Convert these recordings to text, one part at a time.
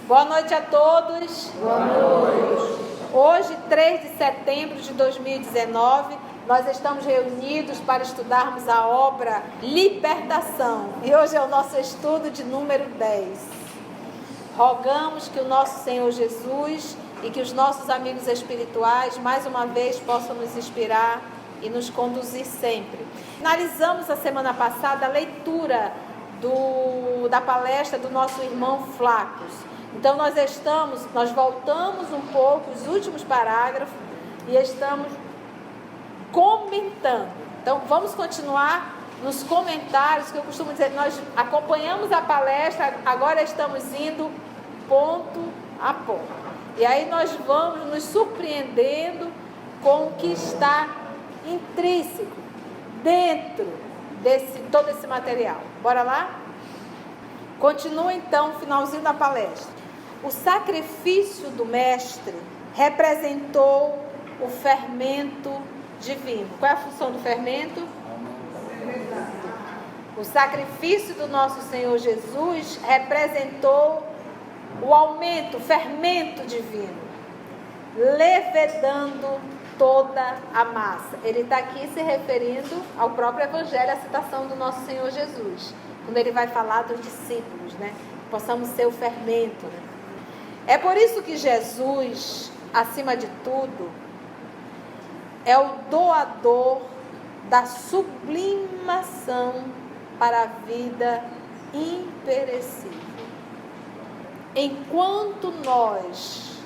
Boa noite a todos. Boa noite. Hoje, 3 de setembro de 2019, nós estamos reunidos para estudarmos a obra Libertação. E hoje é o nosso estudo de número 10. Rogamos que o nosso Senhor Jesus e que os nossos amigos espirituais, mais uma vez, possam nos inspirar e nos conduzir sempre. Finalizamos a semana passada a leitura da palestra do nosso irmão Flacos. Então nós voltamos um pouco os últimos parágrafos e estamos comentando. Então vamos continuar nos comentários, que eu costumo dizer, nós acompanhamos a palestra, agora estamos indo ponto a ponto. E aí nós vamos nos surpreendendo com o que está intrínseco dentro desse todo esse material. Bora lá? Continua então o finalzinho da palestra. O sacrifício do mestre representou o fermento divino. Qual é a função do fermento? O sacrifício do nosso Senhor Jesus representou o aumento, o fermento divino, levedando toda a massa. Ele está aqui se referindo ao próprio Evangelho, a citação do nosso Senhor Jesus, quando ele vai falar dos discípulos, né? Possamos ser o fermento, né? É por isso que Jesus, acima de tudo, é o doador da sublimação para a vida imperecível. Enquanto nós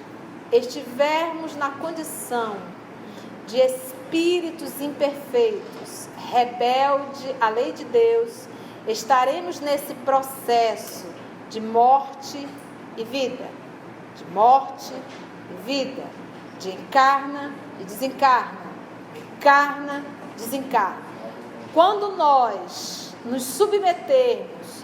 estivermos na condição de espíritos imperfeitos, rebelde à lei de Deus, estaremos nesse processo de morte e vida. De morte e vida, de encarna e desencarna, encarna, desencarna. Quando nós nos submetermos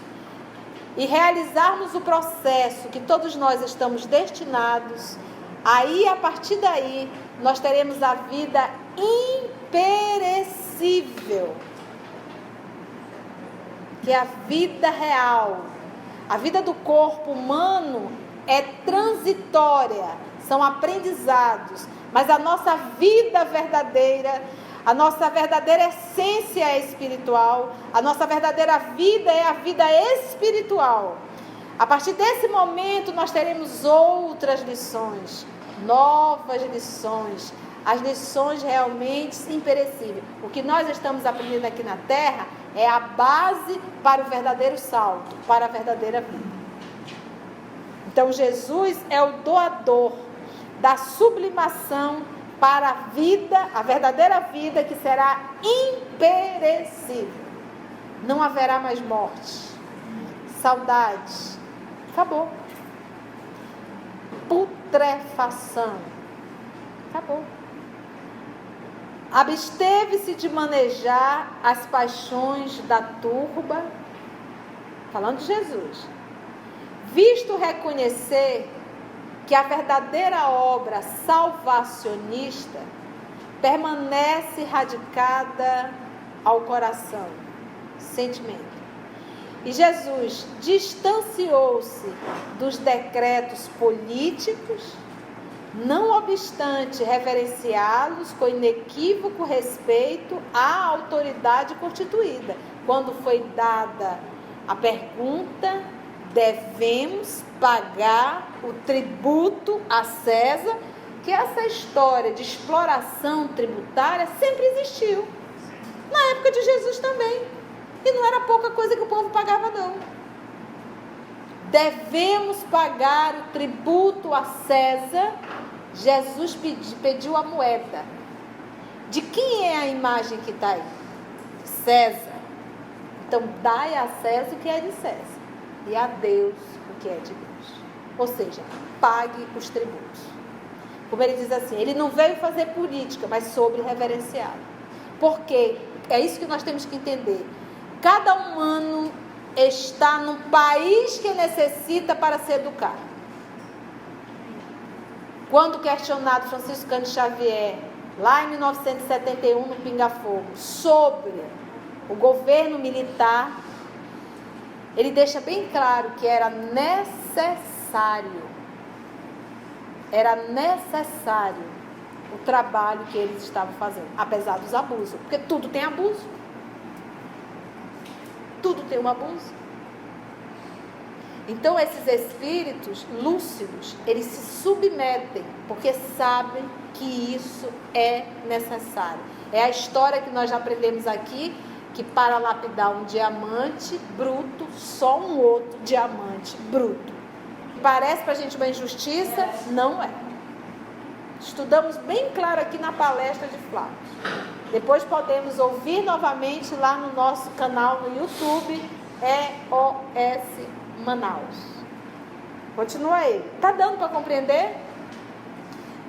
e realizarmos o processo que todos nós estamos destinados, aí, a partir daí, nós teremos a vida imperecível, que é a vida real. A vida do corpo humano é transitória, são aprendizados, mas a nossa vida verdadeira, a nossa verdadeira essência é espiritual, a nossa verdadeira vida é a vida espiritual. A partir desse momento nós teremos outras lições, novas lições, as lições realmente imperecíveis. O que nós estamos aprendendo aqui na Terra é a base para o verdadeiro salto, para a verdadeira vida. Então Jesus é o doador da sublimação para a vida, a verdadeira vida que será imperecível. Não haverá mais morte, saudade, acabou. Putrefação, acabou. Absteve-se de manejar as paixões da turba, falando de Jesus, visto reconhecer que a verdadeira obra salvacionista permanece radicada ao coração, sentimento. E Jesus distanciou-se dos decretos políticos, não obstante reverenciá-los com inequívoco respeito à autoridade constituída. Quando foi dada a pergunta: devemos pagar o tributo a César, que essa história de exploração tributária sempre existiu. Na época de Jesus também. E não era pouca coisa que o povo pagava, não. Devemos pagar o tributo a César. Jesus pediu a moeda. De quem é a imagem que está aí? De César. Então, dai a César o que é de César, e a Deus o que é de Deus. Ou seja, pague os tributos. Como ele diz assim, ele não veio fazer política, mas sobre reverenciá-lo. Porque é isso que nós temos que entender. Cada humano está no país que necessita para se educar. Quando questionado Francisco Cândido Xavier, lá em 1971, no Pinga Fogo, sobre o governo militar, ele deixa bem claro que era necessário o trabalho que eles estavam fazendo, apesar dos abusos, porque tudo tem abuso. Tudo tem um abuso. Então esses espíritos lúcidos, eles se submetem, porque sabem que isso é necessário. É a história que nós já aprendemos aqui, que para lapidar um diamante bruto, só um outro diamante bruto. Parece para a gente uma injustiça? Não é. Estudamos bem claro aqui na palestra de Flávio. Depois podemos ouvir novamente lá no nosso canal no YouTube, EOS Manaus. Continua aí. Está dando para compreender?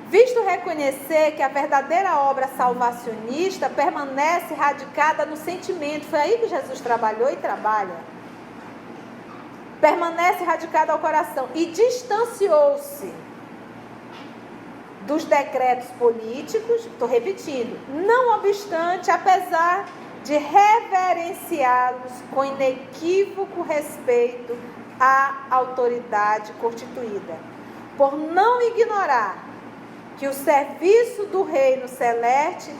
Visto reconhecer que a verdadeira obra salvacionista permanece radicada no sentimento. Foi aí que Jesus trabalhou e trabalha. Permanece radicada ao coração. E distanciou-se dos decretos políticos, estou repetindo, não obstante, apesar de reverenciá-los com inequívoco respeito à autoridade constituída, por não ignorar que o serviço do reino celeste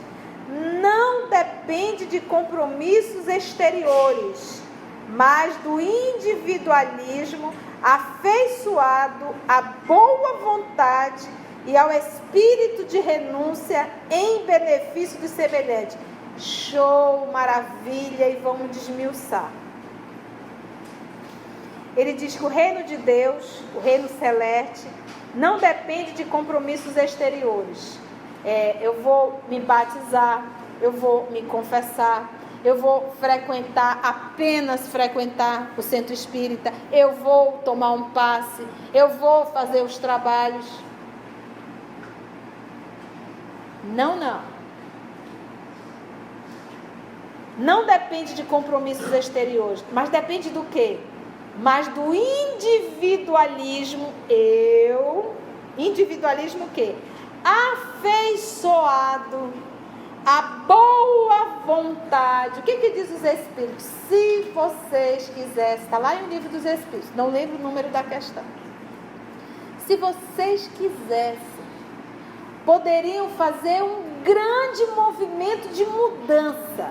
não depende de compromissos exteriores, mas do individualismo afeiçoado à boa vontade e ao espírito de renúncia em benefício do semelhante. Show, maravilha, e vamos desmiuçar. Ele diz que o reino de Deus, o reino celeste, não depende de compromissos exteriores. Eu vou me batizar, eu vou me confessar, eu vou apenas frequentar o centro espírita, eu vou tomar um passe, eu vou fazer os trabalhos. Não. Não depende de compromissos exteriores, mas depende do quê? Mas do individualismo. Individualismo o quê? Afeiçoado à boa vontade. O que diz os Espíritos? Se vocês quisessem, está lá em livro dos Espíritos, não lembro o número da questão. Se vocês quisessem, poderiam fazer um grande movimento de mudança.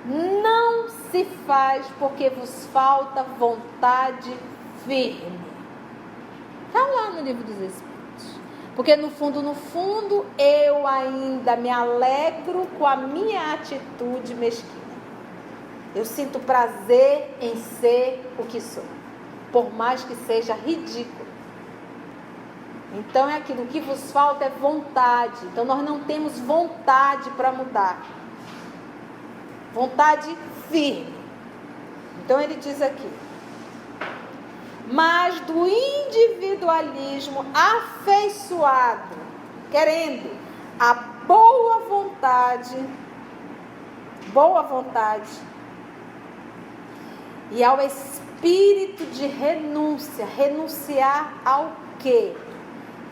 Não se faz porque vos falta vontade firme. Está lá no livro dos Espíritos. Porque no fundo, eu ainda me alegro com a minha atitude mesquinha. Eu sinto prazer em ser o que sou, por mais que seja ridículo. Então é aquilo que vos falta é vontade. Então nós não temos vontade para mudar. Vontade firme. Então ele diz aqui: mas do individualismo afeiçoado, querendo a boa vontade e ao espírito de renúncia. Renunciar ao quê?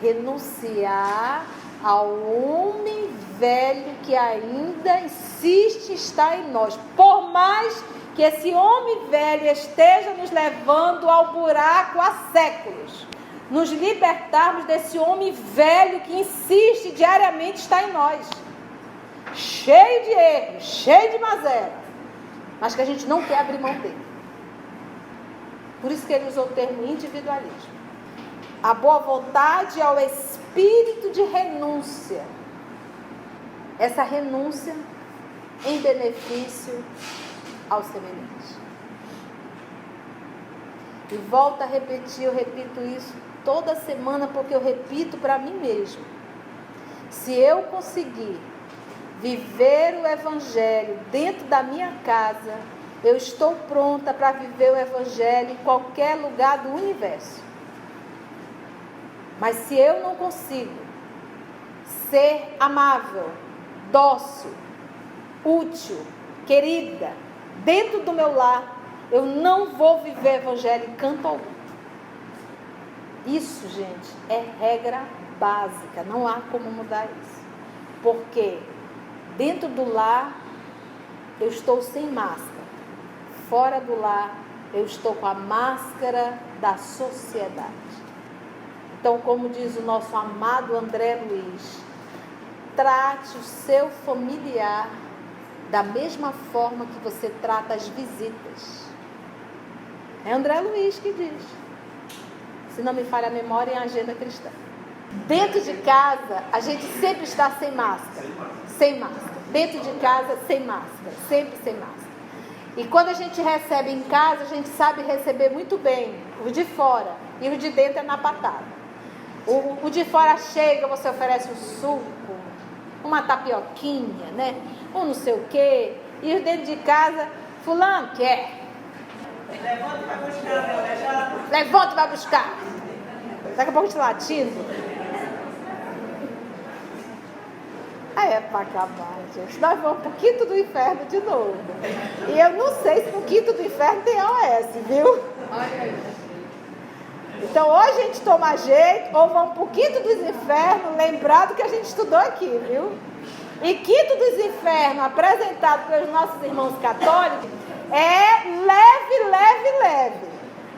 Renunciar ao homem velho que ainda insiste em estar em nós. Por mais que esse homem velho esteja nos levando ao buraco há séculos, nos libertarmos desse homem velho que insiste diariamente em estar em nós, cheio de erros, cheio de mazela, mas que a gente não quer abrir mão dele. Por isso que ele usou o termo individualismo. A boa vontade ao espírito de renúncia. Essa renúncia em benefício ao semelhante. E volto a repetir, eu repito isso toda semana, porque eu repito para mim mesmo. Se eu conseguir viver o Evangelho dentro da minha casa, eu estou pronta para viver o Evangelho em qualquer lugar do universo. Mas se eu não consigo ser amável, dócil, útil, querida, dentro do meu lar, eu não vou viver Evangelho em canto algum. Isso, gente, é regra básica, não há como mudar isso. Porque dentro do lar, eu estou sem máscara. Fora do lar, eu estou com a máscara da sociedade. Então, como diz o nosso amado André Luiz, trate o seu familiar da mesma forma que você trata as visitas. É André Luiz que diz. Se não me falha a memória, em Agenda Cristã. Dentro de casa, a gente sempre está sem máscara. Sem máscara. Dentro de casa, sem máscara. Sempre sem máscara. E quando a gente recebe em casa, a gente sabe receber muito bem o de fora. E o de dentro é na patada. O de fora chega, você oferece um suco, uma tapioquinha, né? Um não sei o quê. E o dentro de casa, fulano quer. Levanta e vai buscar, meu aleijado. Levanta e vai buscar. Daqui a pouco te latindo. Aí é para acabar, gente. Nós vamos pro quinto do inferno de novo. E eu não sei se no quinto do inferno tem OS, viu? Então, ou a gente toma jeito, ou vamos pro quinto dos infernos, lembrado que a gente estudou aqui, viu? E quinto dos infernos, apresentado pelos nossos irmãos católicos, é leve, leve, leve.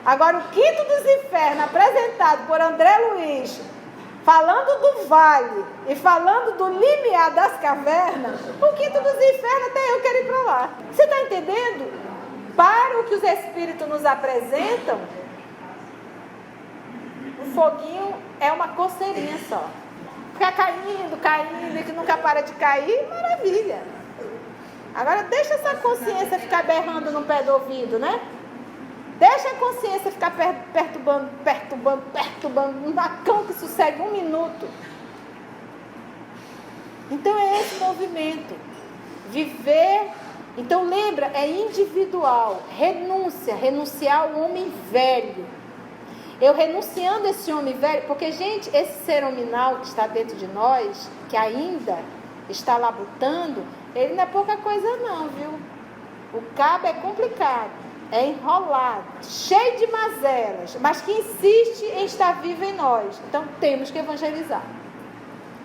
Agora, o quinto dos infernos, apresentado por André Luiz, falando do vale e falando do limiar das cavernas, o quinto dos infernos, até eu quero ir para lá. Você está entendendo? Para o que os Espíritos nos apresentam, o foguinho é uma coceirinha só. Ficar caindo, caindo, e que nunca para de cair, maravilha. Agora deixa essa consciência ficar berrando no pé do ouvido, né? Deixa a consciência ficar perturbando, um cão que sossegue 1 minuto. Então é esse movimento. Viver, então lembra, é individual. Renúncia, renunciar ao homem velho. Eu renunciando esse homem velho, porque, gente, esse ser hominal que está dentro de nós, que ainda está labutando, ele não é pouca coisa não, viu? O cabo é complicado, é enrolado, cheio de mazelas, mas que insiste em estar vivo em nós. Então, temos que evangelizar.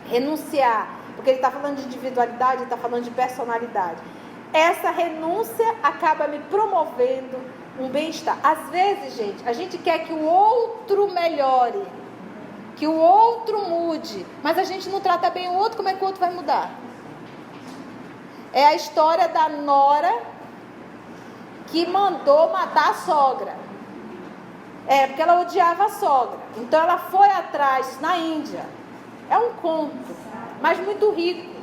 Renunciar, porque ele está falando de individualidade, ele está falando de personalidade. Essa renúncia acaba me promovendo um bem-estar. Às vezes, gente, a gente quer que o outro melhore, que o outro mude, mas a gente não trata bem o outro, como é que o outro vai mudar? É a história da nora que mandou matar a sogra. Porque ela odiava a sogra. Então ela foi atrás, na Índia. É um conto, mas muito rico.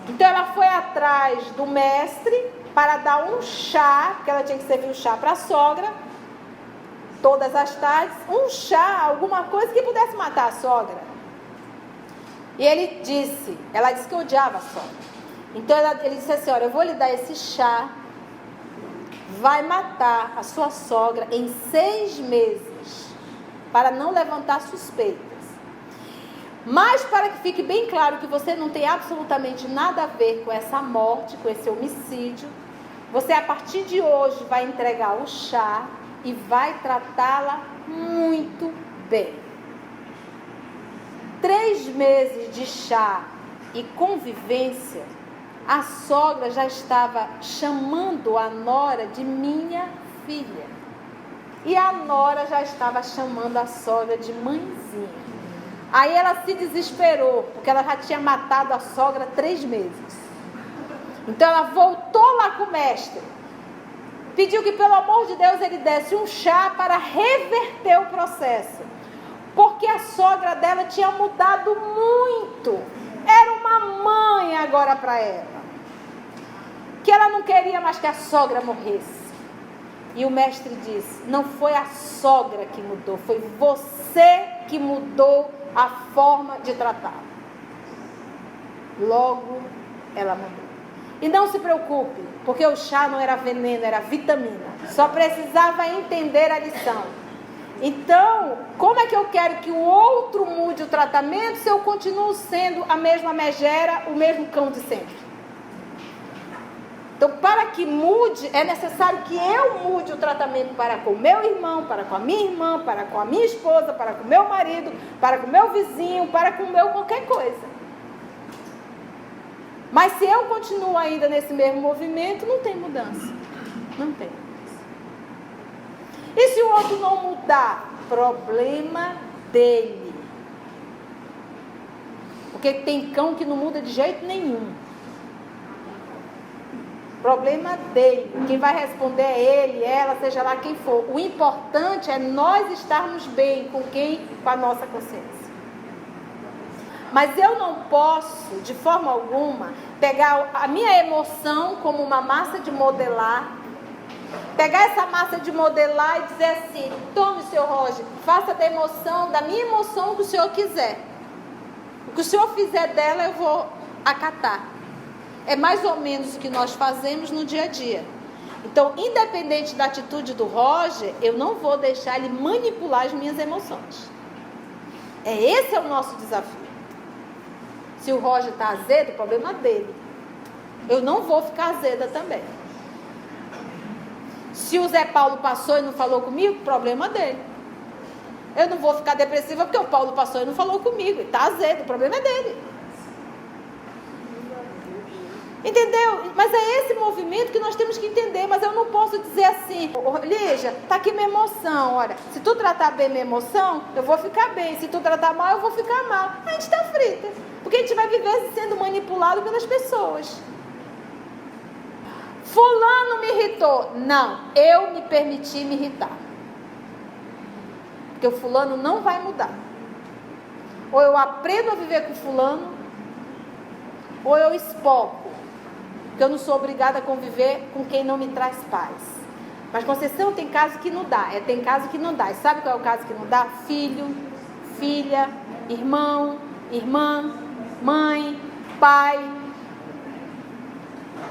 Então ela foi atrás do mestre para dar um chá, porque ela tinha que servir o chá para a sogra, todas as tardes, um chá, alguma coisa que pudesse matar a sogra. E ela disse que odiava a sogra. Então ele disse assim, olha, eu vou lhe dar esse chá, vai matar a sua sogra em 6 meses, para não levantar suspeitas. Mas para que fique bem claro que você não tem absolutamente nada a ver com essa morte, com esse homicídio, você a partir de hoje vai entregar o chá e vai tratá-la muito bem. 3 meses de chá e convivência, a sogra já estava chamando a nora de minha filha. E a nora já estava chamando a sogra de mãezinha. Aí ela se desesperou, porque ela já tinha matado a sogra 3 meses. Então ela voltou lá com o mestre. Pediu que, pelo amor de Deus, ele desse um chá para reverter o processo. Porque a sogra dela tinha mudado muito. Era uma mãe agora para ela. Que ela não queria mais que a sogra morresse. E o mestre disse, não foi a sogra que mudou, foi você que mudou a forma de tratá-la. Logo, ela mudou. E não se preocupe, porque o chá não era veneno, era vitamina. Só precisava entender a lição. Então, como é que eu quero que o outro mude o tratamento se eu continuo sendo a mesma megera, o mesmo cão de sempre? Então, para que mude, é necessário que eu mude o tratamento para com o meu irmão, para com a minha irmã, para com a minha esposa, para com o meu marido, para com o meu vizinho, para com o meu qualquer coisa. Mas se eu continuo ainda nesse mesmo movimento, não tem mudança. Não tem mudança. outro não mudar, problema dele. Porque tem cão que não muda de jeito nenhum. Problema dele. Quem vai responder é ele, ela, seja lá quem for. O importante é nós estarmos bem com quem? Com a nossa consciência. Mas eu não posso, de forma alguma, pegar a minha emoção como uma massa de modelar, pegar essa massa de modelar e dizer assim: tome, senhor Roger, faça da minha emoção o que o senhor quiser. O que o senhor fizer dela, eu vou acatar. É mais ou menos o que nós fazemos no dia a dia. Então, independente da atitude do Roger, eu não vou deixar ele manipular as minhas emoções. Esse é o nosso desafio. Se o Roger está azedo, o problema é dele. Eu não vou ficar azeda também. Se o Zé Paulo passou e não falou comigo, o problema é dele. Eu não vou ficar depressiva porque o Paulo passou e não falou comigo. Ele está azedo, o problema é dele. Entendeu? Mas é esse movimento que nós temos que entender. Mas eu não posso dizer assim: Lígia, tá aqui minha emoção. Olha, se tu tratar bem minha emoção, eu vou ficar bem. Se tu tratar mal, eu vou ficar mal. A gente está frita. Porque a gente vai viver sendo manipulado pelas pessoas. Fulano me irritou. Não, eu me permiti me irritar. Porque o fulano não vai mudar. Ou eu aprendo a viver com fulano, ou eu espoco. Porque eu não sou obrigada a conviver com quem não me traz paz. Mas, Conceição, tem caso que não dá. Tem caso que não dá. E sabe qual é o caso que não dá? Filho, filha, irmão, irmã, mãe, pai.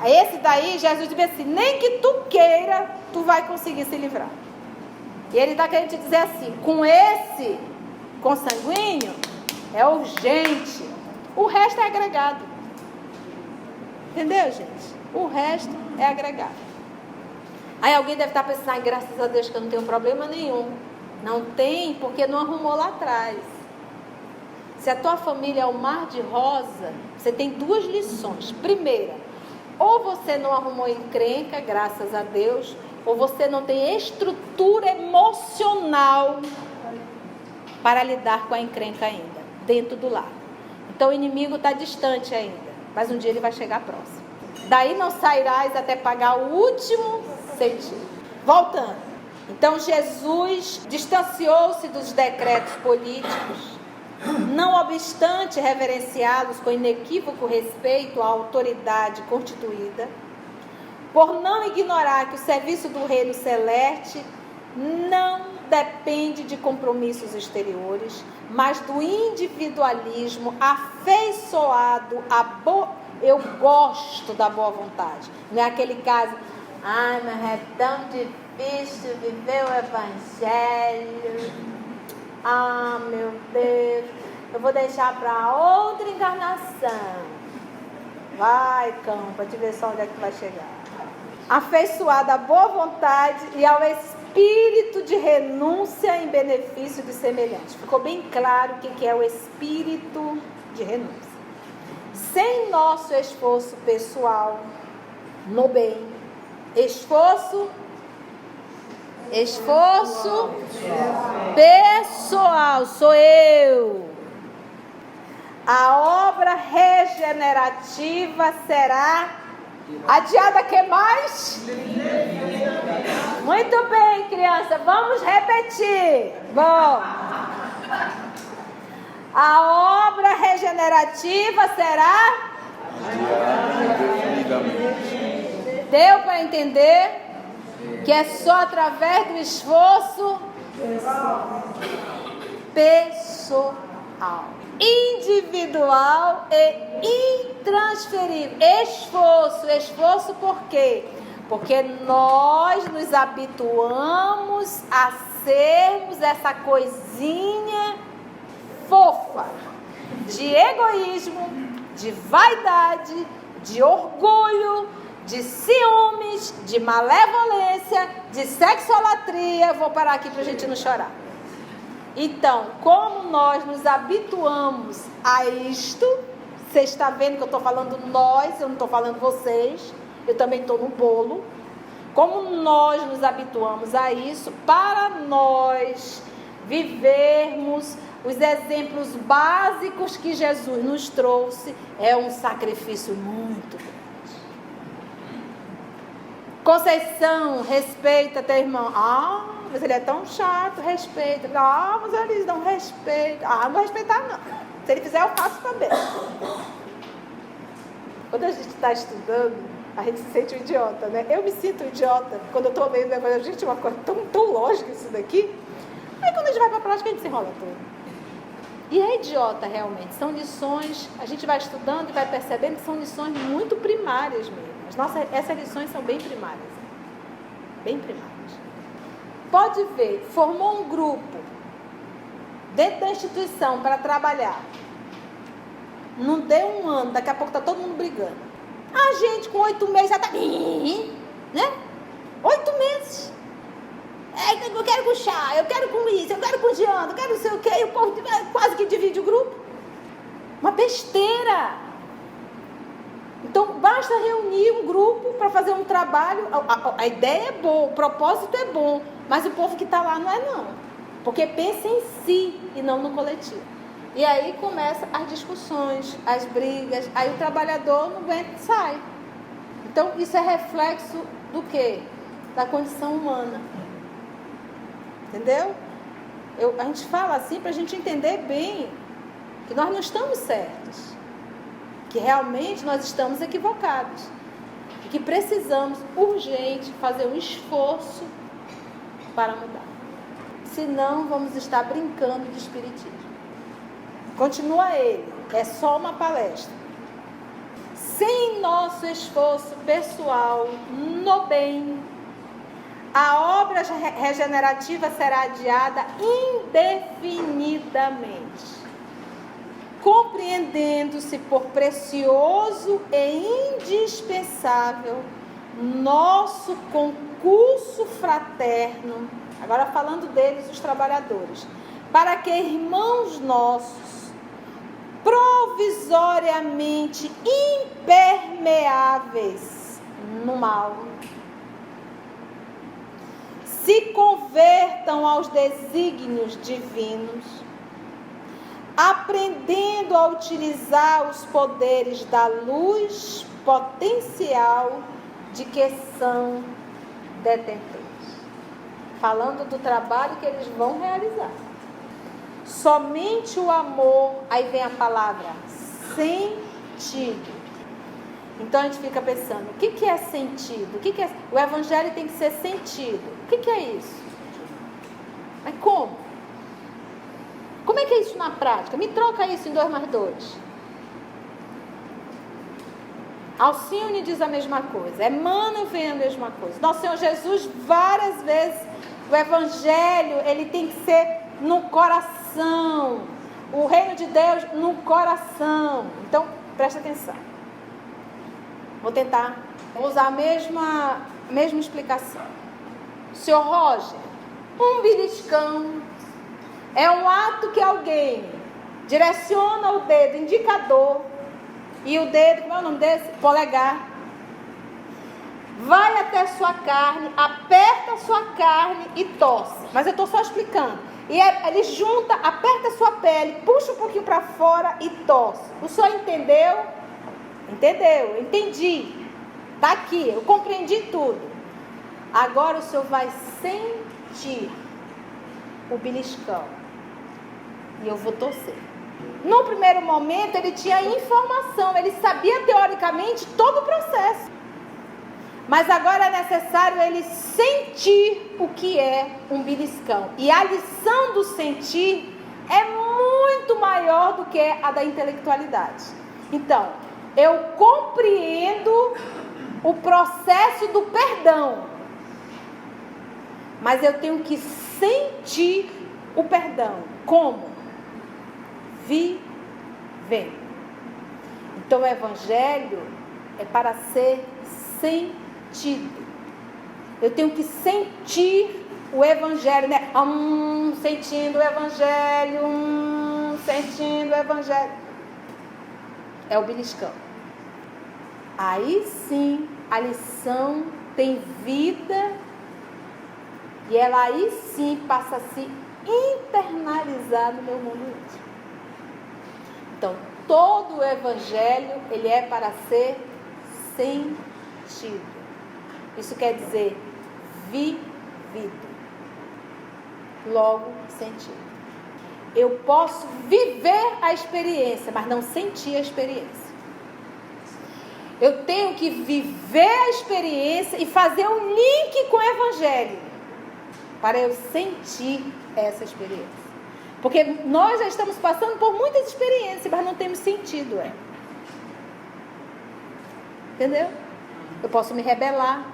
Esse daí, Jesus diz assim: nem que tu queira, tu vai conseguir se livrar. E ele está querendo te dizer assim: com esse consanguíneo, é urgente. O resto é agregado. Entendeu, gente? O resto é agregado. Aí alguém deve estar pensando: graças a Deus que eu não tenho problema nenhum. Não tem, porque não arrumou lá atrás. Se a tua família é um mar de rosa, você tem duas lições. Primeira, ou você não arrumou encrenca, graças a Deus, ou você não tem estrutura emocional para lidar com a encrenca ainda, dentro do lar. Então o inimigo está distante ainda, mas um dia ele vai chegar próximo. Daí não sairás até pagar o último centavo. Voltando. Então Jesus distanciou-se dos decretos políticos, não obstante reverenciá-los com inequívoco respeito à autoridade constituída, por não ignorar que o serviço do reino celeste não depende de compromissos exteriores, mas do individualismo afeiçoado a eu gosto da boa vontade. Não é aquele caso: ai, mas é tão difícil viver o evangelho. Ah, meu Deus, eu vou deixar para outra encarnação. Vai, cão, para te ver só onde é que tu vai chegar. Afeiçoado à boa vontade e ao espírito de renúncia em benefício de semelhantes. Ficou bem claro o que é o espírito de renúncia. Sem nosso esforço pessoal no bem, esforço pessoal, sou eu. A obra regenerativa será adiada. Que mais? Muito bem, criança, vamos repetir. Bom, a obra regenerativa será deu para entender que é só através do esforço pessoal, individual e intransferível. Esforço por quê? Porque nós nos habituamos a sermos essa coisinha fofa de egoísmo, de vaidade, de orgulho, de ciúmes, de malevolência, de sexolatria. Vou parar aqui para a gente não chorar. Então, como nós nos habituamos a isto, você está vendo que eu estou falando nós, eu não estou falando vocês, eu também estou no bolo. Como nós nos habituamos a isso, para nós vivermos os exemplos básicos que Jesus nos trouxe, é um sacrifício muito grande. Conceição, respeita teu irmão. Ah, mas ele é tão chato, respeita. Ah, mas eles não respeitam. Ah, não vou respeitar não. Se ele fizer, eu faço também. Quando a gente está estudando, a gente se sente um idiota, né? Eu me sinto um idiota quando eu estou lendo, gente, uma coisa tão lógica isso daqui. Aí quando a gente vai para a prática, a gente se enrola todo. E é idiota realmente. São lições, a gente vai estudando e vai percebendo que são lições muito primárias mesmo. Essas lições são bem primárias. Bem primárias. Pode ver, formou um grupo dentro da instituição para trabalhar. Não deu um ano, daqui a pouco está todo mundo brigando. A gente com 8 meses já está... Né? 8 meses. Eu quero com chá, eu quero com isso, eu quero com Diana, eu quero não sei o quê. E o povo quase que divide o grupo. Uma besteira. Então, basta reunir um grupo para fazer um trabalho. A ideia é boa, o propósito é bom, mas o povo que está lá não é não. Porque pensa em si e não no coletivo. E aí começam as discussões, as brigas, aí o trabalhador não aguenta e sai. Então, isso é reflexo do quê? Da condição humana. Entendeu? A gente fala assim para a gente entender bem que nós não estamos certos. Que realmente nós estamos equivocados. E que precisamos, urgente, fazer um esforço para mudar. Senão, vamos estar brincando de espiritismo. Continua ele, é só uma palestra. Sem nosso esforço pessoal no bem, a obra regenerativa será adiada indefinidamente, compreendendo-se por precioso e indispensável nosso concurso fraterno, agora falando deles, os trabalhadores, para que irmãos nossos, provisoriamente impermeáveis no mal, se convertam aos desígnios divinos, aprendendo a utilizar os poderes da luz potencial de que são detentores. Falando do trabalho que eles vão realizar. Somente o amor, aí vem a palavra sentido. Então a gente fica pensando, o que é sentido? O evangelho tem que ser sentido. O que é isso? Mas como? Como é que é isso na prática? Me troca isso em 2 mais 2. Alcione diz a mesma coisa. Emmanuel vem a mesma coisa. Nosso Senhor Jesus, várias vezes, o evangelho, ele tem que ser no coração. O reino de Deus no coração. Então, presta atenção. Vou usar a mesma explicação. Senhor Roger, um beliscão é um ato que alguém direciona o dedo indicador e o dedo, como é o nome desse? Polegar. Vai até a sua carne, aperta a sua carne e tosse. Mas eu estou só explicando. E ele junta, aperta a sua pele, puxa um pouquinho para fora e tosse. O senhor entendeu? Entendeu? Entendi. Está aqui, eu compreendi tudo. Agora o senhor vai sentir o beliscão. E eu vou torcer. No primeiro momento ele tinha informação, ele sabia teoricamente todo o processo. Mas agora é necessário ele sentir o que é um beliscão. E a lição do sentir é muito maior do que a da intelectualidade. Então, eu compreendo o processo do perdão. Mas eu tenho que sentir o perdão. Como? Vivendo. Então o evangelho é para ser sentido. Eu tenho que sentir o evangelho, né? Sentindo o evangelho, sentindo o evangelho. É o beliscão. Aí sim a lição tem vida e ela aí sim passa a se internalizar no meu mundo íntimo. Então, todo o evangelho, ele é para ser sentido. Isso quer dizer vivido. Logo, sentido. Eu posso viver a experiência, mas não sentir a experiência. Eu tenho que viver a experiência e fazer um link com o evangelho para eu sentir essa experiência. Porque nós já estamos passando por muitas experiências, mas não temos sentido. Entendeu? Eu posso me rebelar.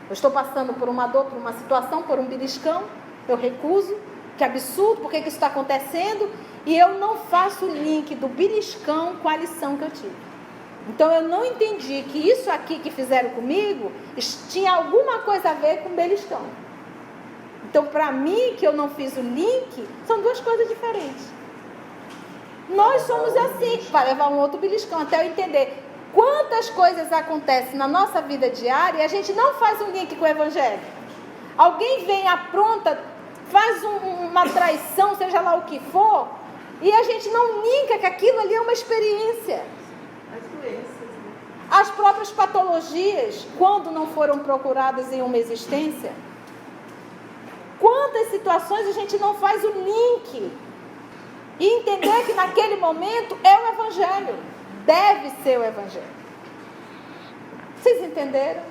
Eu estou passando por uma dor, por uma situação, por um beliscão. Eu recuso. Que absurdo, por que isso está acontecendo? E eu não faço o link do beliscão com a lição que eu tive. Então eu não entendi que isso aqui que fizeram comigo tinha alguma coisa a ver com beliscão. Então, para mim, que eu não fiz o link, são duas coisas diferentes. Nós somos assim, para levar um outro beliscão, até eu entender quantas coisas acontecem na nossa vida diária e a gente não faz um link com o evangelho. Alguém vem, apronta, faz uma traição, seja lá o que for, e a gente não linka que aquilo ali é uma experiência. As doenças. As próprias patologias, quando não foram procuradas em uma existência, quantas situações a gente não faz o link e entender que naquele momento é o evangelho, deve ser o evangelho. Vocês entenderam?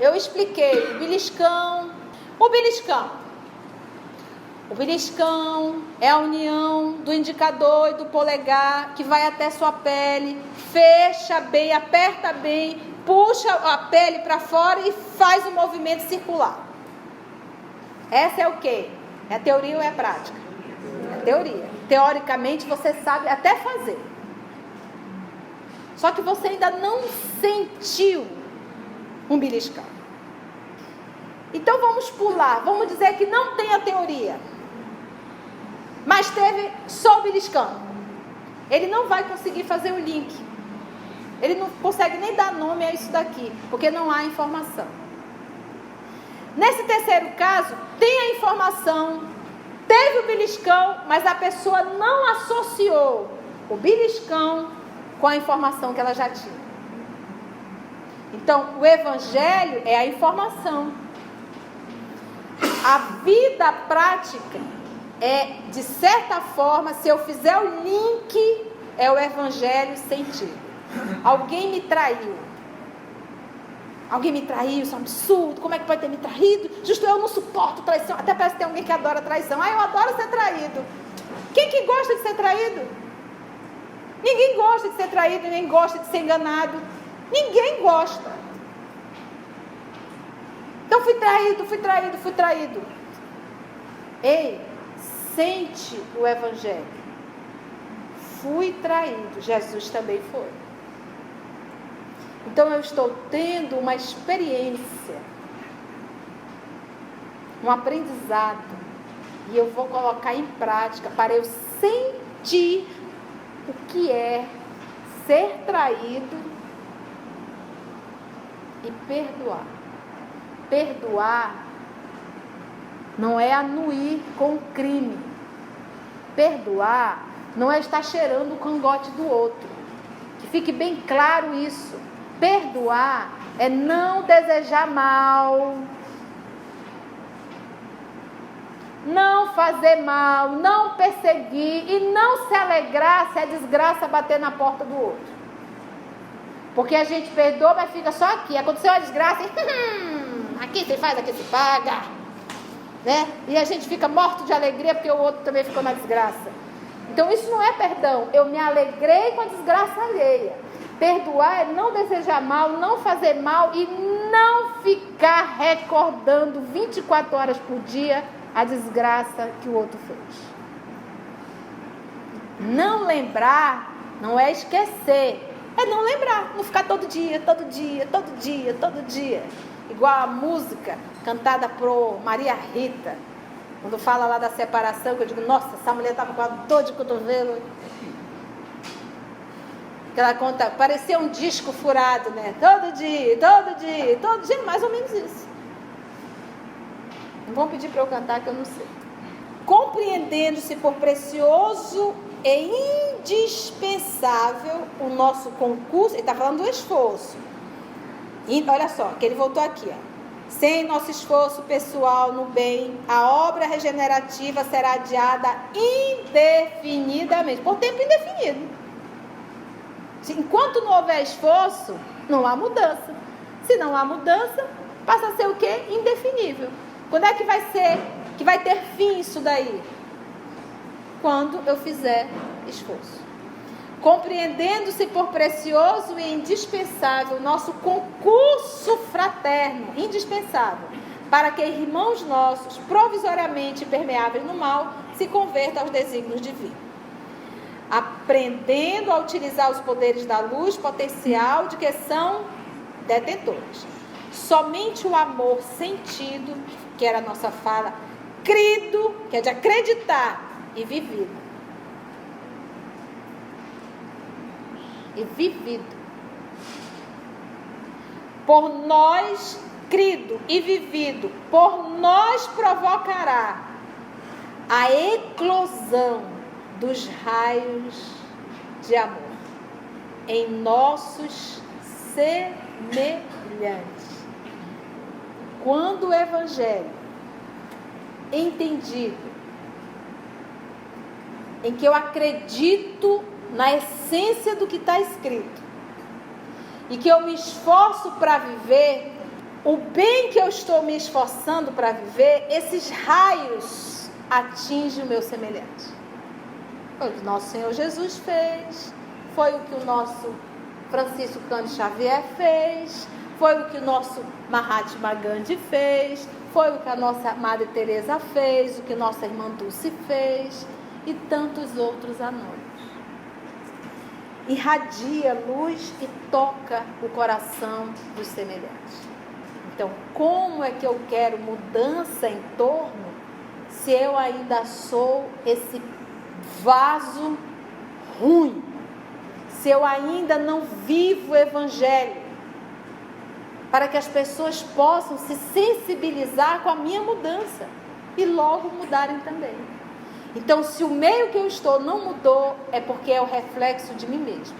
Eu expliquei o beliscão. O beliscão é a união do indicador e do polegar que vai até sua pele, fecha bem, aperta bem, puxa a pele para fora e faz um movimento circular. Essa é o quê? É a teoria ou é a prática? É a teoria. Teoricamente você sabe até fazer. Só que você ainda não sentiu um beliscão. Então vamos pular, vamos dizer que não tem a teoria, mas teve só o beliscão. Ele não vai conseguir fazer o link. Ele não consegue nem dar nome a isso daqui, porque não há informação. Nesse terceiro caso, tem a informação, teve o beliscão, mas a pessoa não associou o beliscão com a informação que ela já tinha. Então, o evangelho é a informação. A vida prática é, de certa forma, se eu fizer o link, é o evangelho sentido. Alguém me traiu. Alguém me traiu, isso é um absurdo. Como é que pode ter me traído? Justo, eu não suporto traição. Até parece que tem alguém que adora traição. Ah, eu adoro ser traído. Quem que gosta de ser traído? Ninguém gosta de ser traído, ninguém gosta de ser enganado. Ninguém gosta. Então fui traído. Ei, sente o evangelho. Fui traído, Jesus também foi. Então eu estou tendo uma experiência, um aprendizado, e eu vou colocar em prática para eu sentir o que é ser traído e perdoar. Perdoar não é anuir com o crime. Perdoar não é estar cheirando o cangote do outro. Que fique bem claro isso. Perdoar é não desejar mal, não fazer mal, não perseguir e não se alegrar se a desgraça bater na porta do outro. Porque a gente perdoa, mas fica só aqui. Aconteceu uma desgraça e aqui se faz, aqui se paga, né? E a gente fica morto de alegria porque o outro também ficou na desgraça. Então isso não é perdão. Eu me alegrei com a desgraça alheia. Perdoar é não desejar mal, não fazer mal e não ficar recordando 24 horas por dia a desgraça que o outro fez. Não lembrar não é esquecer, é não lembrar, não ficar todo dia. Igual a música cantada por Maria Rita, quando fala lá da separação, que eu digo, nossa, essa mulher estava com a dor de cotovelo. Aquela conta, parecia um disco furado, né? Todo dia, mais ou menos isso. Não vão pedir para eu cantar que eu não sei. Compreendendo-se por precioso e indispensável o nosso concurso, ele está falando do esforço. E, olha só, que ele voltou aqui, ó. Sem nosso esforço pessoal no bem, a obra regenerativa será adiada indefinidamente, por tempo indefinido. Enquanto não houver esforço, não há mudança. Se não há mudança, passa a ser o quê? Indefinível. Quando é que vai ter fim isso daí? Quando eu fizer esforço. Compreendendo-se por precioso e indispensável nosso concurso fraterno, indispensável, para que irmãos nossos, provisoriamente permeáveis no mal, se convertam aos desígnios divinos. Aprendendo a utilizar os poderes da luz potencial de que são detentores. Somente o amor sentido, que era a nossa fala, crido, que é de acreditar, e vivido. Por nós, crido e vivido, por nós provocará a eclosão dos raios de amor em nossos semelhantes. Quando o Evangelho entendido, em que eu acredito na essência do que está escrito, e que eu me esforço para viver, o bem que eu estou me esforçando para viver, esses raios atingem o meu semelhante. Foi o que o nosso Senhor Jesus fez, foi o que o nosso Francisco Cândido Xavier fez, foi o que o nosso Mahatma Gandhi fez, foi o que a nossa Madre Teresa fez, o que nossa irmã Dulce fez, e tantos outros anônimos. Irradia luz e toca o coração dos semelhantes. Então, como é que eu quero mudança em torno, se eu ainda sou esse vaso ruim? Se eu ainda não vivo o Evangelho? Para que as pessoas possam se sensibilizar com a minha mudança e logo mudarem também. Então, se o meio que eu estou não mudou, é porque é o reflexo de mim mesmo.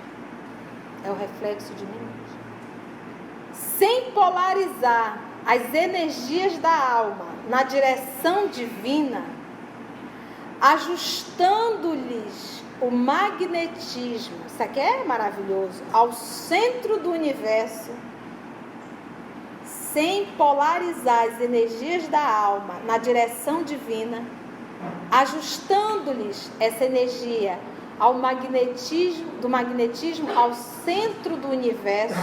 É o reflexo de mim mesmo. Sem polarizar as energias da alma na direção divina, ajustando-lhes o magnetismo, isso aqui é maravilhoso, ao centro do universo, sem polarizar as energias da alma na direção divina, ajustando-lhes essa energia ao do magnetismo ao centro do universo,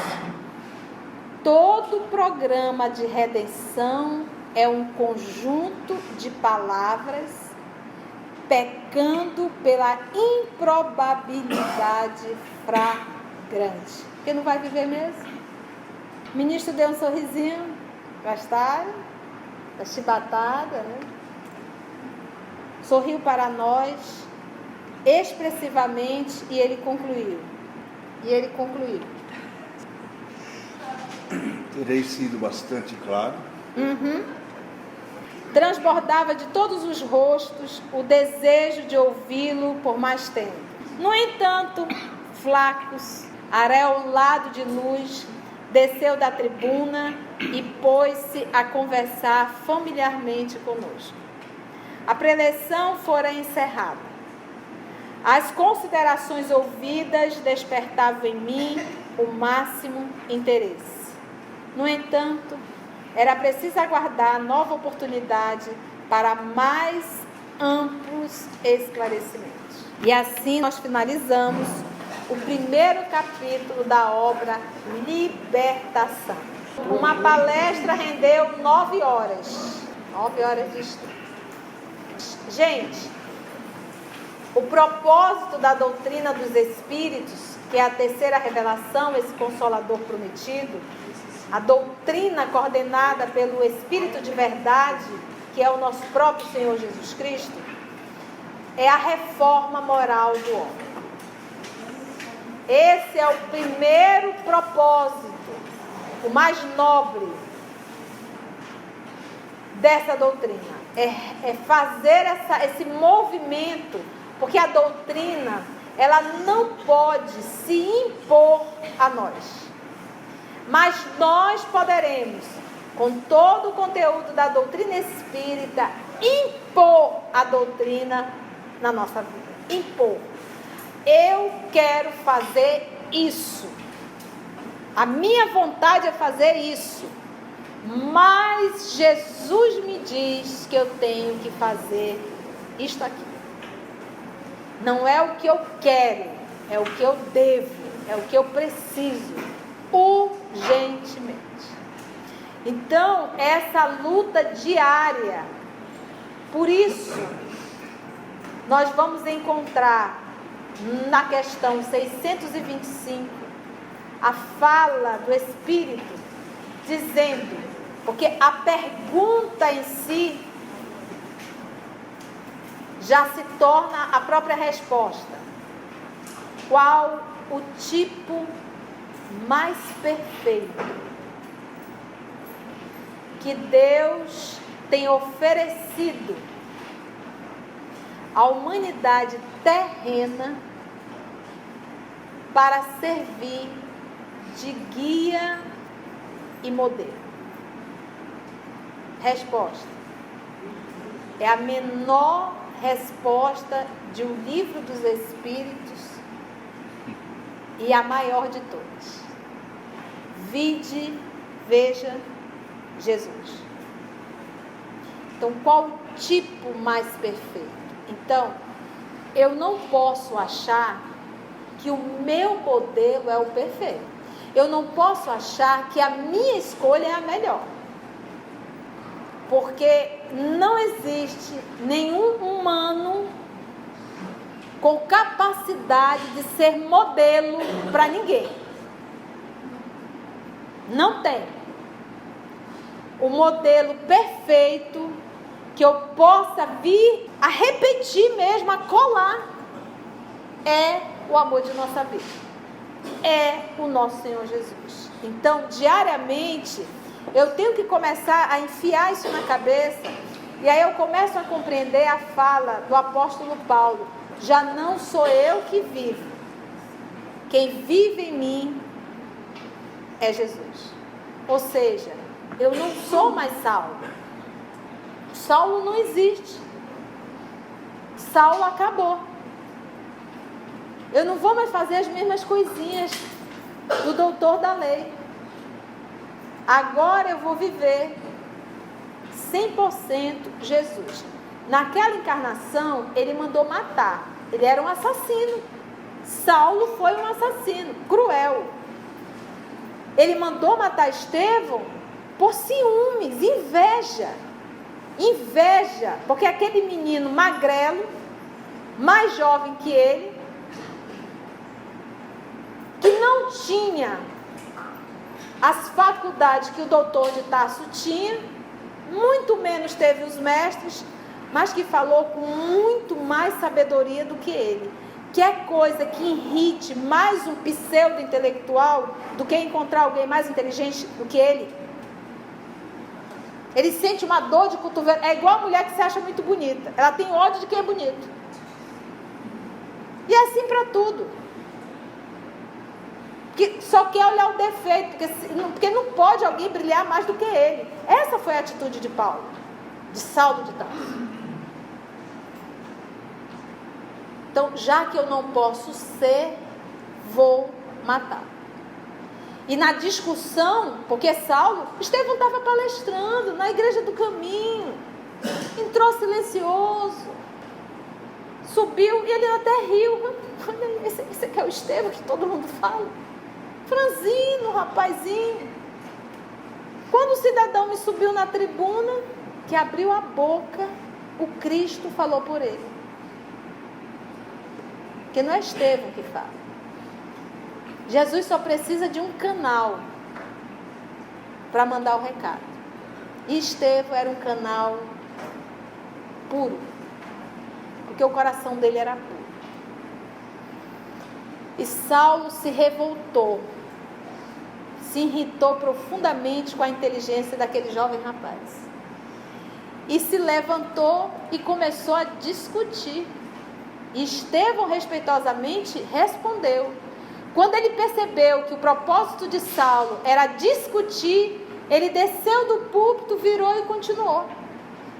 todo programa de redenção é um conjunto de palavras pecando pela improbabilidade flagrante. Porque não vai viver mesmo? O ministro deu um sorrisinho, gastaram, da chibatada, né? Sorriu para nós expressivamente e ele concluiu. Terei sido bastante claro. Transbordava de todos os rostos o desejo de ouvi-lo por mais tempo. No entanto, Flaccus, aureolado de luz, desceu da tribuna e pôs-se a conversar familiarmente conosco. A preleção fora encerrada. As considerações ouvidas despertavam em mim o máximo interesse. No entanto, era preciso aguardar nova oportunidade para mais amplos esclarecimentos. E assim nós finalizamos o primeiro capítulo da obra Libertação. Uma palestra rendeu 9 horas. 9 horas de estudo. Gente, o propósito da doutrina dos Espíritos, que é a terceira revelação, esse Consolador prometido, a doutrina coordenada pelo Espírito de verdade, que é o nosso próprio Senhor Jesus Cristo, é a reforma moral do homem. Esse é o primeiro propósito, o mais nobre dessa doutrina. É fazer esse movimento, porque a doutrina, ela não pode se impor a nós. Mas nós poderemos, com todo o conteúdo da doutrina espírita, impor a doutrina na nossa vida. Impor. Eu quero fazer isso. A minha vontade é fazer isso. Mas Jesus me diz que eu tenho que fazer isto aqui. Não é o que eu quero, é o que eu devo, é o que eu preciso, urgentemente. Então, essa luta diária, por isso, nós vamos encontrar na questão 625 a fala do Espírito dizendo, porque a pergunta em si já se torna a própria resposta. Qual o tipo mais perfeito que Deus tem oferecido à humanidade terrena para servir de guia e modelo? Resposta. É a menor resposta de O Livro dos Espíritos e a maior de todas. Vide, veja Jesus. Então, qual o tipo mais perfeito? Então, eu não posso achar que o meu modelo é o perfeito. Eu não posso achar que a minha escolha é a melhor. Porque não existe nenhum humano com capacidade de ser modelo para ninguém. Não tem. O modelo perfeito que eu possa vir a repetir mesmo, a colar, é o amor de nossa vida. É o nosso Senhor Jesus. Então, diariamente, eu tenho que começar a enfiar isso na cabeça, e aí eu começo a compreender a fala do apóstolo Paulo: já não sou eu que vivo, quem vive em mim é Jesus. Ou seja, eu não sou mais Saulo. Saulo não existe. Saulo acabou. Eu não vou mais fazer as mesmas coisinhas do doutor da lei. Agora eu vou viver 100% Jesus. Naquela encarnação, ele mandou matar. Ele era um assassino. Saulo foi um assassino, cruel. Ele mandou matar Estevão por ciúmes, inveja. Inveja, porque aquele menino magrelo, mais jovem que ele, que não tinha as faculdades que o doutor de Tarso tinha, muito menos teve os mestres, mas que falou com muito mais sabedoria do que ele. Que é coisa que irrite mais um pseudo-intelectual do que encontrar alguém mais inteligente do que ele. Ele sente uma dor de cotovelo. É igual a mulher que se acha muito bonita. Ela tem ódio de quem é bonito. E é assim para tudo. Que só quer olhar o defeito, porque não pode alguém brilhar mais do que ele. Essa foi a atitude de Paulo, de Saulo de Tarso. Então, já que eu não posso ser, vou matar. E na discussão, porque Saulo, Estevão estava palestrando na igreja do caminho, entrou silencioso, subiu e ele até riu. Olha, esse aqui é o Estevão que todo mundo fala. Franzino, rapazinho. Quando o cidadão me subiu na tribuna, que abriu a boca, o Cristo falou por ele. Porque não é Estevão que fala. Jesus só precisa de um canal para mandar o recado. E Estevão era um canal puro, porque o coração dele era puro. E Saulo se revoltou, se irritou profundamente com a inteligência daquele jovem rapaz. E se levantou e começou a discutir. E Estevão respeitosamente respondeu. Quando ele percebeu que o propósito de Saulo era discutir, ele desceu do púlpito, virou e continuou.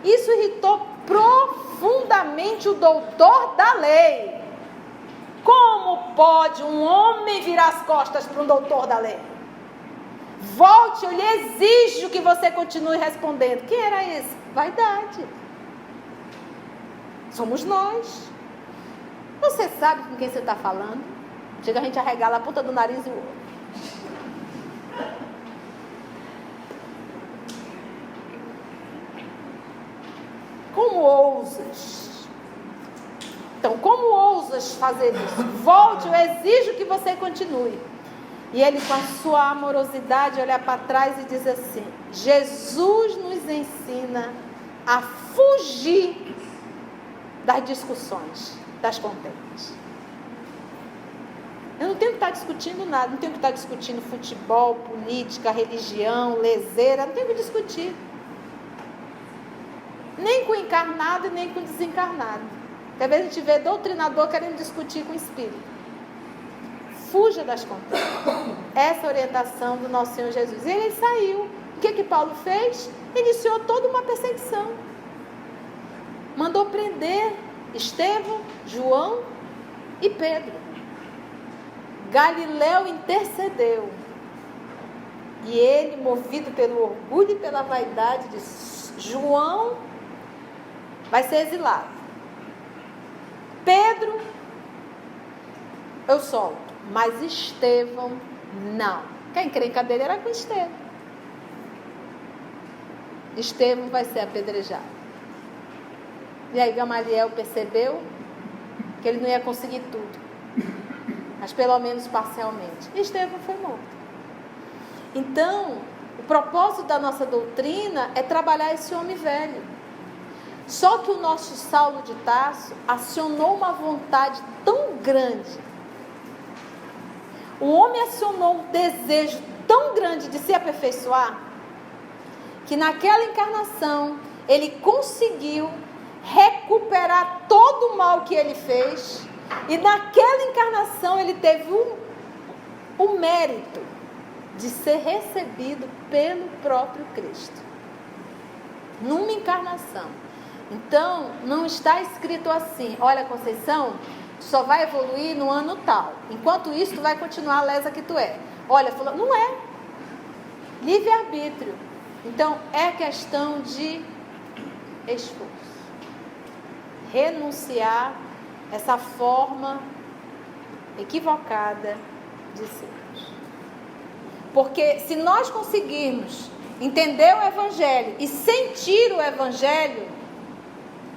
Isso irritou profundamente o doutor da lei. Como pode um homem virar as costas para um doutor da lei? Volte, eu lhe exijo que você continue respondendo. Quem era esse? Vaidade. Somos nós. Você sabe com quem você está falando? Chega a gente a arregala a ponta do nariz e o olho. Como ousas? Então, como ousas fazer isso? Volte, eu exijo que você continue. E ele, com a sua amorosidade, olha para trás e diz assim: Jesus nos ensina a fugir das discussões, das contendas. Eu não tenho que estar discutindo nada, não tenho que estar discutindo futebol, política, religião, leseira, não tenho que discutir. Nem com o encarnado e nem com o desencarnado. Porque às vezes a gente vê doutrinador querendo discutir com o espírito. Fuja das contendas. Essa é a orientação do nosso Senhor Jesus. E ele saiu. O que Paulo fez? Iniciou toda uma perseguição. Mandou prender Estevão, João e Pedro. Galileu intercedeu. E ele, movido pelo orgulho e pela vaidade, disse: João vai ser exilado. Pedro, eu solto. Mas Estevão, não. Quem encrenca dele era com Estevão. Estevão vai ser apedrejado. E aí Gamaliel percebeu que ele não ia conseguir tudo, mas pelo menos parcialmente. Estevão foi morto. Então, o propósito da nossa doutrina é trabalhar esse homem velho. Só que o nosso Saulo de Tarso acionou uma vontade tão grande. O homem acionou um desejo tão grande de se aperfeiçoar, que naquela encarnação ele conseguiu recuperar todo o mal que ele fez, e naquela encarnação ele teve o mérito de ser recebido pelo próprio Cristo. Numa encarnação. Então, não está escrito assim: olha, Conceição, tu só vai evoluir no ano tal. Enquanto isso, tu vai continuar a lesa que tu é. Olha, fulano, não é. Livre-arbítrio. Então, é questão de esforço. Renunciar essa forma equivocada de sermos. Porque se nós conseguirmos entender o Evangelho e sentir o Evangelho,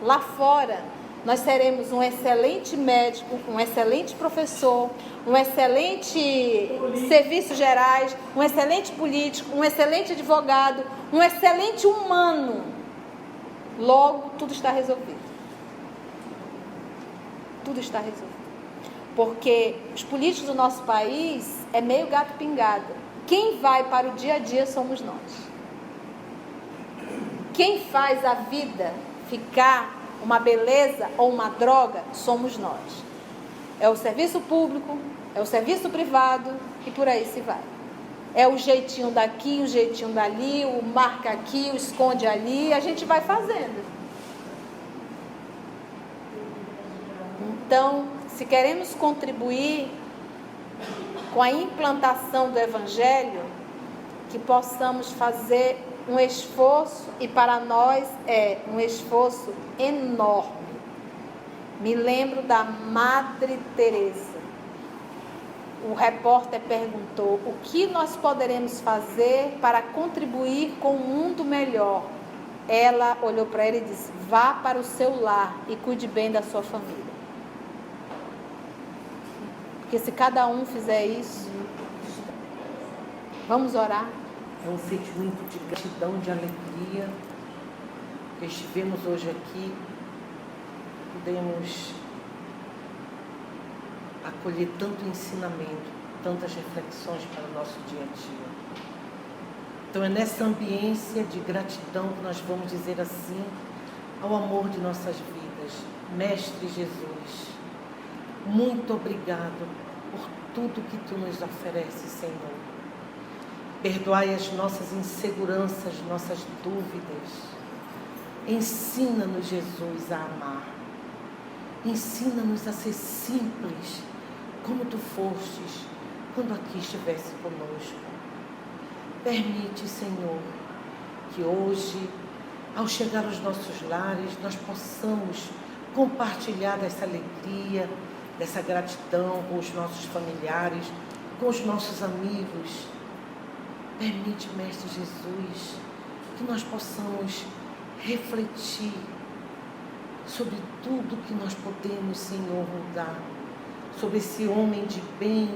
lá fora, nós seremos um excelente médico, um excelente professor, um excelente serviços gerais, um excelente político, um excelente advogado, um excelente humano. Logo, tudo está resolvido. Tudo está resolvido. Porque os políticos do nosso país é meio gato pingado. Quem vai para o dia a dia somos nós. Quem faz a vida ficar uma beleza ou uma droga somos nós. É o serviço público, é o serviço privado e por aí se vai. É o jeitinho daqui, o jeitinho dali, o marca aqui, o esconde ali, a gente vai fazendo. Então, se queremos contribuir com a implantação do Evangelho, que possamos fazer um esforço, e para nós é um esforço enorme. Me lembro da Madre Teresa. O repórter perguntou: o que nós poderemos fazer para contribuir com um mundo melhor? Ela olhou para ele e disse: vá para o seu lar e cuide bem da sua família. Porque se cada um fizer isso, vamos orar. É um sentimento de gratidão, de alegria, que estivemos hoje aqui, podemos acolher tanto ensinamento, tantas reflexões para o nosso dia a dia. Então é nessa ambiência de gratidão que nós vamos dizer assim ao amor de nossas vidas. Mestre Jesus, muito obrigado por tudo que Tu nos ofereces, Senhor. Perdoai as nossas inseguranças, nossas dúvidas. Ensina-nos, Jesus, a amar. Ensina-nos a ser simples, como Tu fostes quando aqui estivesse conosco. Permite, Senhor, que hoje, ao chegar aos nossos lares, nós possamos compartilhar dessa alegria, dessa gratidão com os nossos familiares, com os nossos amigos. Permite, Mestre Jesus, que nós possamos refletir sobre tudo que nós podemos, Senhor, mudar, sobre esse homem de bem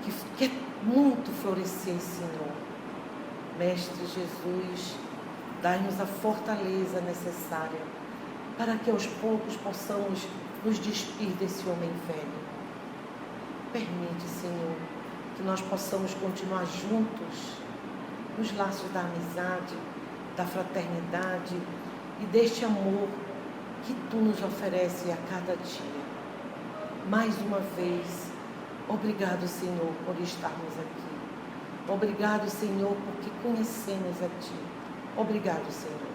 que quer muito florescer, Senhor. Mestre Jesus, dai-nos a fortaleza necessária para que aos poucos possamos nos despir desse homem velho. Permite, Senhor, que nós possamos continuar juntos nos laços da amizade, da fraternidade e deste amor que Tu nos ofereces a cada dia. Mais uma vez, obrigado, Senhor, por estarmos aqui. Obrigado, Senhor, porque conhecemos a Ti. Obrigado, Senhor.